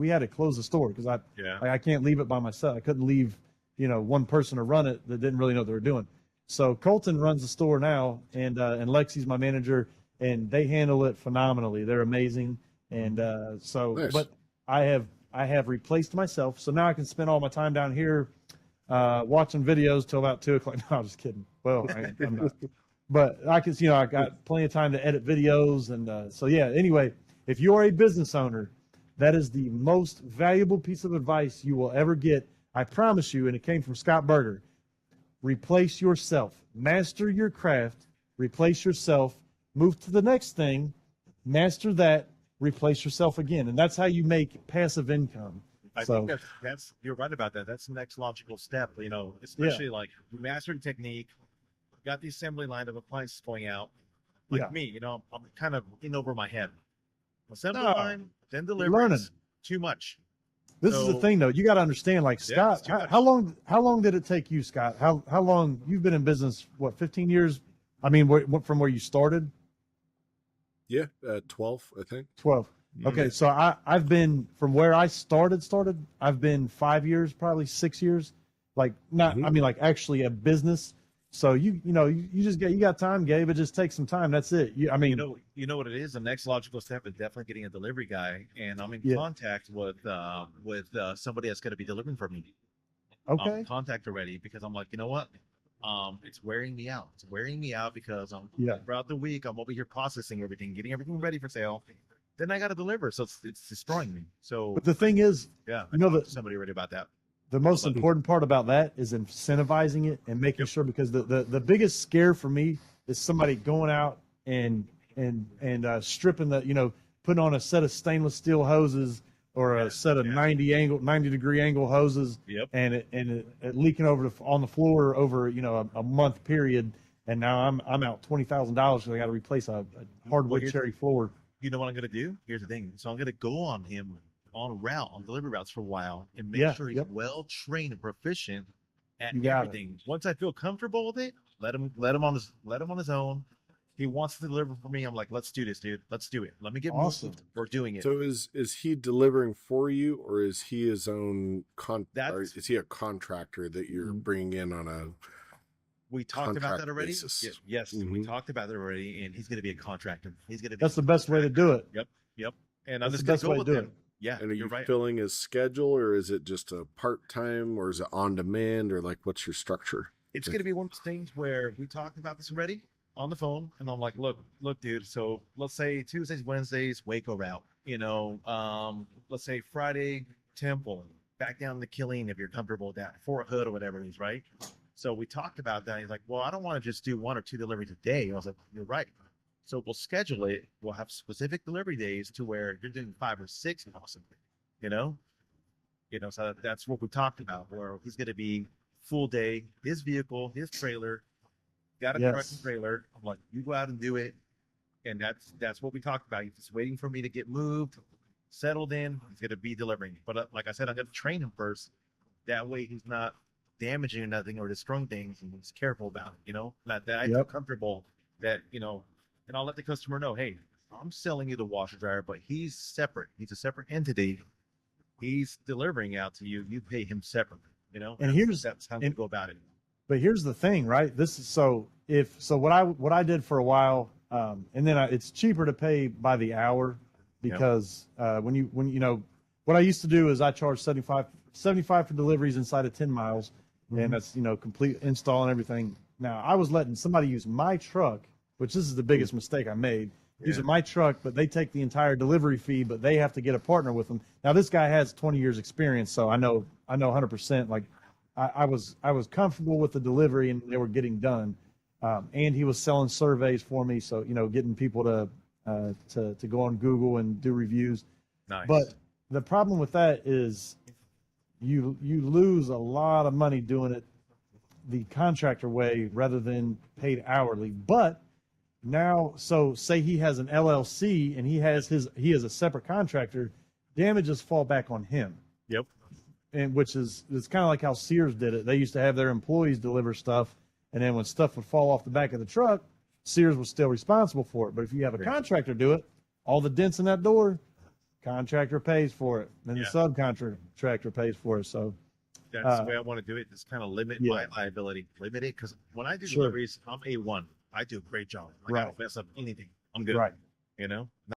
we had to close the store because I can't leave it by myself. I couldn't leave, one person to run it that didn't really know what they were doing. So Colton runs the store now, and Lexi's my manager, and they handle it phenomenally. They're amazing. And Nice. but I have replaced myself, so now I can spend all my time down here watching videos till about 2 o'clock. No, I'm just kidding. Well, I'm not. But I can, I got plenty of time to edit videos, and so yeah. Anyway, if you are a business owner, that is the most valuable piece of advice you will ever get. I promise you, and it came from Scott Berger. Replace yourself. Master your craft. Replace yourself. Move to the next thing. Master that. Replace yourself again, and that's how you make passive income. I think that's you're right about that. That's the next logical step. Especially like mastering technique. Got the assembly line of appliances going out. Like me, I'm kind of in over my head. Assembly line, then deliveries. Too much. This is the thing, though. You got to understand, like Scott. How long did it take you, Scott? How long you've been in business? What, 15 years? I mean, from where you started? Yeah, 12, I think. 12. Okay, so I've been from where I started. I've been 5 years, probably 6 years. Like not, I mean, like actually a business. So you got time, Gabe. It just takes some time. That's it. You know what it is. The next logical step is definitely getting a delivery guy, and I'm in contact with somebody that's going to be delivering for me. Okay. I'm in contact already because I'm like, you know what? It's wearing me out. It's wearing me out because throughout the week I'm over here processing everything, getting everything ready for sale. Then I got to deliver, so it's destroying me. So, but the thing is, somebody read about that. The most important part about that is incentivizing it and making sure, because the biggest scare for me is somebody going out and stripping putting on a set of stainless steel hoses or a set of 90-degree angle hoses, and it leaking over on the floor over a month period, and now I'm out $20,000 because I got to replace a hardwood cherry floor. You know what I'm going to do? Here's the thing. So I'm going to go on him on delivery routes for a while and make sure he's well trained and proficient at everything. Once I feel comfortable with it, let him on his own. He wants to deliver for me. I'm like, let's do this, dude. Let's do it. Let me get moved. We're doing it. So is he delivering for you, or is he his own or is he a contractor that you're bringing in on a We talked about that already. Basis? Yes, we talked about that already, and he's going to be a contractor. That's the best way to do it. Yep. And that's the best way to do it. Yeah. And are you filling his schedule, or is it just a part-time, or is it on demand, or like what's your structure? It's going to be one of those things where we talked about this already on the phone, and I'm like, look, dude. So let's say Tuesdays, Wednesdays, Waco route. Let's say Friday, Temple, back down to Killeen if you're comfortable with that, Fort Hood or whatever it is, right? So we talked about that. He's like, well, I don't want to just do 1 or 2 deliveries a day. I was like, you're right. So we'll schedule it. We'll have specific delivery days to where you're doing 5 or 6 possibly, so that's what we talked about, where he's going to be full day, his vehicle, his trailer, got a truck and trailer. I'm like, you go out and do it. And that's what we talked about. He's just waiting for me to get moved, settled in. He's going to be delivering. But like I said, I'm going to train him first. That way he's not damaging nothing or destroying things, and he's careful about it, that I feel comfortable that, and I'll let the customer know, hey, I'm selling you the washer dryer, but he's separate. He's a separate entity. He's delivering out to you. You pay him separately, And that's how we go about it. But here's the thing, right? This is what I did for a while, and then it's cheaper to pay by the hour because what I used to do is I charge 75 for deliveries inside of 10 miles, and that's complete install and everything. Now I was letting somebody use my truck, which this is the biggest mistake I made, using my truck, but they take the entire delivery fee, but they have to get a partner with them. Now this guy has 20 years experience, so I know 100%. Like I was comfortable with the delivery, and they were getting done, and he was selling surveys for me, so getting people to go on Google and do reviews. Nice. But the problem with that is you lose a lot of money doing it the contractor way rather than paid hourly. But now, so say he has an LLC and he is a separate contractor, damages fall back on him. Yep. And it's kind of like how Sears did it. They used to have their employees deliver stuff, and then when stuff would fall off the back of the truck, Sears was still responsible for it. But if you have a contractor do it, all the dents in that door, contractor pays for it, then Yeah. the subcontractor pays for it. So That's the way I want to do it. Just kind of limit my liability. Limit it because when I do Sure. deliveries, I'm A1. I do a great job. Like, I Right. don't mess up anything. I'm good. right. You know?